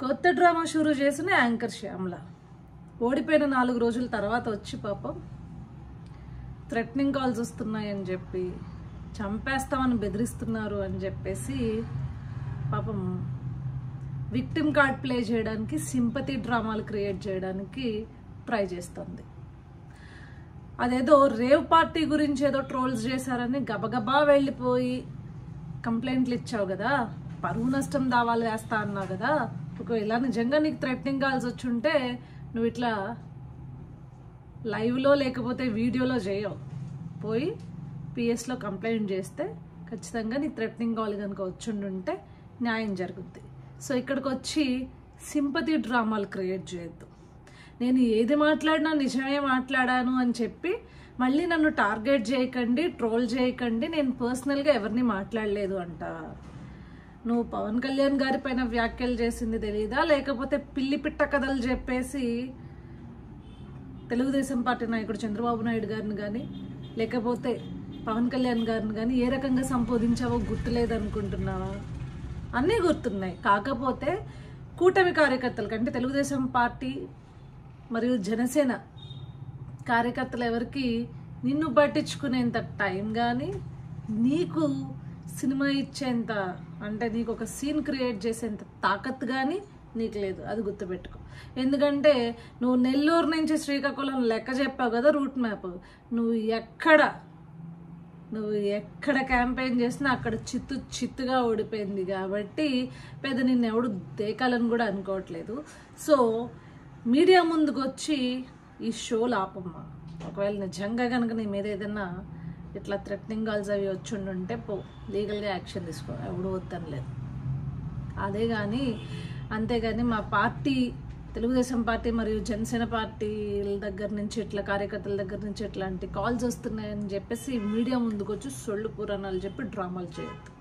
కొత్త డ్రామా షురూ చేసిన యాంకర్ శ్యామల ఓడిపోయిన 4 రోజుల తర్వాత వచ్చి పాపం థ్రెటనింగ్ కాల్స్ వస్తున్నాయని చెప్పి చంపేస్తామని బెదిరిస్తున్నారు అని చెప్పేసి పాపం విక్టిమ్ కార్డ్ ప్లే చేయడానికి, సింపతి డ్రామాలు క్రియేట్ చేయడానికి ట్రై చేస్తుంది. అదేదో రేవ్ పార్టీ గురించి ఏదో ట్రోల్స్ చేశారని గబగబా వెళ్ళిపోయి కంప్లైంట్లు ఇచ్చావు కదా, పరువు నష్టం దావాలు వేస్తా అన్నావు కదా. ఒకవేళ నిజంగా నీకు థ్రెటనింగ్ కాల్స్ వచ్చుంటే నువ్వు ఇట్లా లైవ్లో లేకపోతే వీడియోలో చేయవు, పోయి పిఎస్లో కంప్లైంట్ చేస్తే ఖచ్చితంగా నీకు థ్రెటనింగ్ కాల్ కనుక వచ్చుండుంటే న్యాయం జరుగుద్ది. సో ఇక్కడికి వచ్చి సింపతి డ్రామాలు క్రియేట్ చేయొద్దు. నేను ఏది మాట్లాడినా నిజమే మాట్లాడాను అని చెప్పి మళ్ళీ నన్ను టార్గెట్ చేయకండి, ట్రోల్ చేయకండి, నేను పర్సనల్గా ఎవరిని మాట్లాడలేదు అంట. నువ్వు పవన్ కళ్యాణ్ గారి పైన వ్యాఖ్యలు చేసింది తెలీదా, లేకపోతే పిల్లి పిట్ట కథలు చెప్పేసి తెలుగుదేశం పార్టీ నాయకుడు చంద్రబాబు నాయుడు గారిని కానీ లేకపోతే పవన్ కళ్యాణ్ గారిని కానీ ఏ రకంగా సంబోధించావో గుర్తులేదనుకుంటున్నావా? అన్నీ గుర్తున్నాయి. కాకపోతే కూటమి కార్యకర్తలు కంటే తెలుగుదేశం పార్టీ మరియు జనసేన కార్యకర్తలు ఎవరికి నిన్ను పట్టించుకునేంత టైం కానీ, నీకు సినిమా ఇచ్చేంత, అంటే నీకు ఒక సీన్ క్రియేట్ చేసేంత తాకత్ కానీ నీకు లేదు. అది గుర్తుపెట్టుకో. ఎందుకంటే నువ్వు నెల్లూరు నుంచి శ్రీకాకుళం లెక్క చెప్పావు కదా రూట్ మ్యాప్, నువ్వు ఎక్కడ క్యాంపెయిన్ చేసినా అక్కడ చిత్తుగా ఓడిపోయింది కాబట్టి పెద్ద నిన్ను ఎవడు దేకాలని కూడా అనుకోవట్లేదు. సో మీడియా ముందుకు వచ్చి ఈ షోలు ఆపమ్మా. ఒకవేళ నిజంగా కనుక నీ మీద ఏదైనా ఇట్లా థ్రెటనింగ్ కాల్స్ అవి వచ్చుండుంటే పో, లీగల్గా యాక్షన్ తీసుకో, ఎవడు వద్దనలేదు. అదే కానీ అంతేగాని మా పార్టీ తెలుగుదేశం పార్టీ మరియు జనసేన పార్టీల దగ్గర నుంచి ఇట్లా కార్యకర్తల దగ్గర నుంచి ఇట్లాంటి కాల్స్ వస్తున్నాయని చెప్పేసి మీడియా ముందుకు వచ్చి సొళ్ళు పురాణాలు చెప్పి డ్రామాలు చేయొద్దు.